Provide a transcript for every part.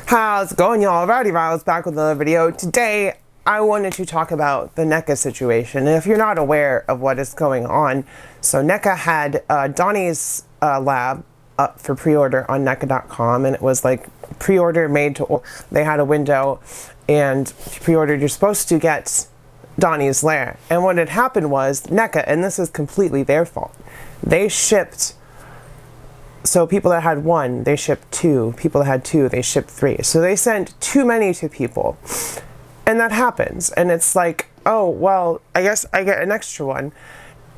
How's it going, y'all? Rowdy Riles back with another video. Today I wanted to talk about the NECA situation. And if you're not aware of what is going on, so NECA had Donnie's lab up for pre-order on NECA.com, and it was like pre-order made to, they had a window, and if you pre-ordered, you're supposed to get Donnie's lair. And what had happened was NECA, and this is completely their fault, they shipped, so people that had one, they shipped two. People that had two, they shipped three. So they sent too many to people. And that happens. And it's like, oh, well, I guess I get an extra one.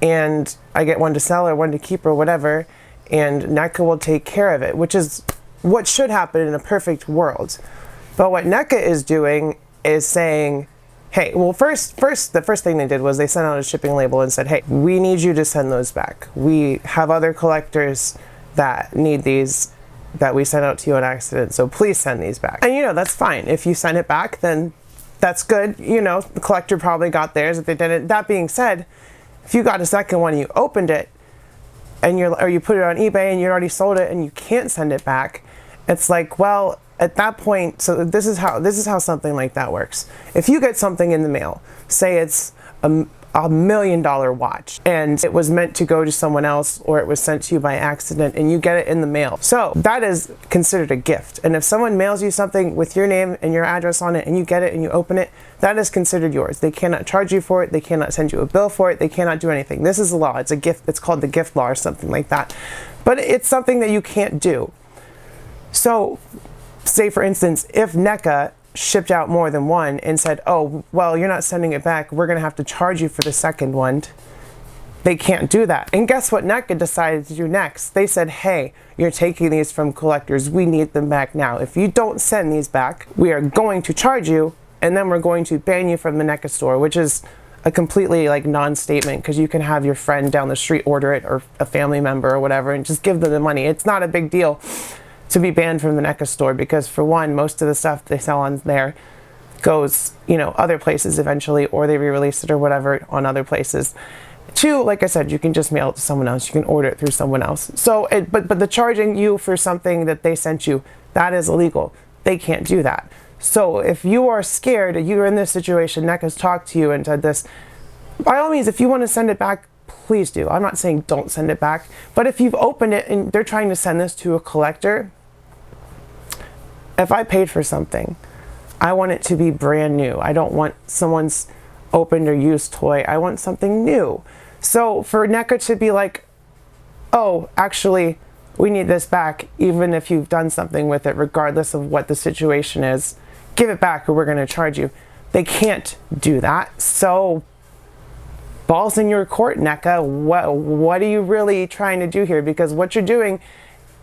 And I get one to sell or one to keep or whatever. And NECA will take care of it, which is what should happen in a perfect world. But what NECA is doing is saying, hey, well, the first thing they did was they sent out a shipping label and said, hey, we need you to send those back. We have other collectors that need these that we sent out to you on accident, so please send these back. And you know, that's fine. If you send it back, then that's good. You know, the collector probably got theirs if they didn't. That being said, if you got a second one and you opened it and you put it on eBay and you already sold it and you can't send it back, it's like, well, at that point, so this is how something like that works. If you get something in the mail, say it's a $1 million watch, and it was meant to go to someone else, or it was sent to you by accident, and you get it in the mail. So that is considered a gift. And if someone mails you something with your name and your address on it, and you get it and you open it, that is considered yours. They cannot charge you for it. They cannot send you a bill for it. They cannot do anything. This is the law. It's a gift. It's called the gift law or something like that. But it's something that you can't do. So say, for instance, if NECA shipped out more than one and said, oh, well, you're not sending it back, we're going to have to charge you for the second one, they can't do that. And guess what NECA decided to do next? They said, hey, you're taking these from collectors, we need them back now. If you don't send these back, we are going to charge you, and then we're going to ban you from the NECA store, which is a completely like non-statement, because you can have your friend down the street order it, or a family member or whatever, and just give them the money. It's not a big deal to be banned from the NECA store, because for one, most of the stuff they sell on there goes, you know, other places eventually, or they re-release it or whatever on other places. Two, like I said, you can just mail it to someone else. You can order it through someone else. So, but the charging you for something that they sent you, that is illegal. They can't do that. So if you are scared, you're in this situation, NECA's talked to you and said this, by all means, if you want to send it back, please do. I'm not saying don't send it back, but if you've opened it and they're trying to send this to a collector, if I paid for something, I want it to be brand new. I don't want someone's opened or used toy. I want something new. So for NECA to be like, oh, actually, we need this back, even if you've done something with it, regardless of what the situation is, give it back or we're going to charge you. They can't do that. So balls in your court, NECA. What are you really trying to do here? Because what you're doing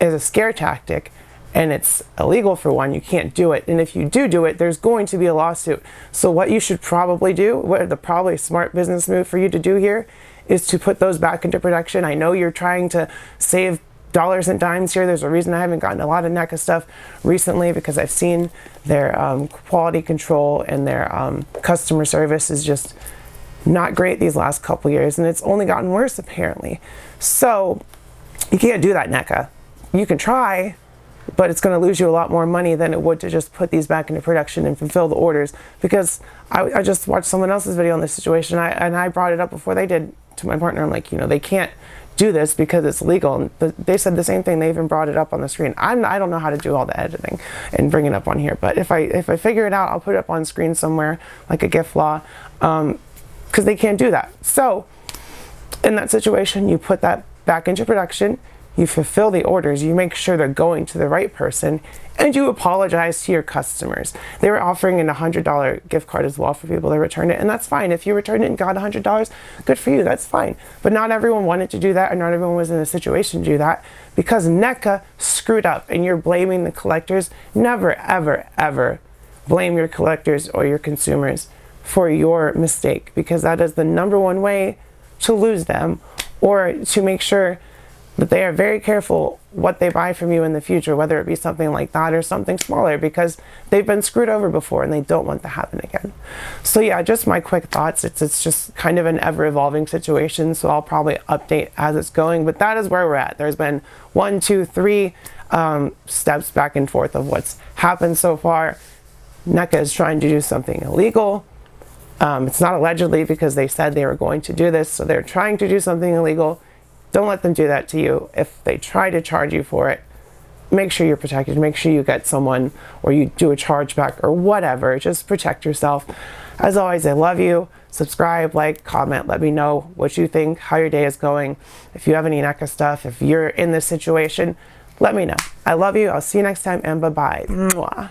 is a scare tactic, and it's illegal for one. You can't do it. And if you do it, there's going to be a lawsuit. So what you should probably do, what the probably smart business move for you to do here, is to put those back into production. I know you're trying to save dollars and dimes here. There's a reason I haven't gotten a lot of NECA stuff recently, because I've seen their quality control and their customer service is just not great these last couple years, and it's only gotten worse apparently. So you can't do that, NECA. You can try, but it's going to lose you a lot more money than it would to just put these back into production and fulfill the orders. Because I just watched someone else's video on this situation, and I brought it up before they did to my partner. I'm like, you know, they can't do this because it's legal. And they said the same thing. They even brought it up on the screen. I don't know how to do all the editing and bring it up on here, but if I figure it out, I'll put it up on screen somewhere like a gift law, because they can't do that. So in that situation, you put that back into production, you fulfill the orders, you make sure they're going to the right person, and you apologize to your customers. They were offering a $100 gift card as well for people to return it, and that's fine. If you returned it and got $100, good for you, that's fine. But not everyone wanted to do that, and not everyone was in a situation to do that, because NECA screwed up, and you're blaming the collectors. Never, ever, ever blame your collectors or your consumers for your mistake, because that is the #1 way to lose them, or to make sure that they are very careful what they buy from you in the future, whether it be something like that or something smaller, because they've been screwed over before and they don't want that to happen again. So yeah, just my quick thoughts. It's just kind of an ever-evolving situation, so I'll probably update as it's going, but that is where we're at. There's been 1, 2, 3 steps back and forth of what's happened so far. NECA is trying to do something illegal. It's not allegedly, because they said they were going to do this, so they're trying to do something illegal. Don't let them do that to you. If they try to charge you for it, make sure you're protected. Make sure you get someone, or you do a chargeback or whatever. Just protect yourself. As always, I love you. Subscribe, like, comment. Let me know what you think, how your day is going. If you have any NECA stuff, if you're in this situation, let me know. I love you. I'll see you next time, and bye-bye. Mwah.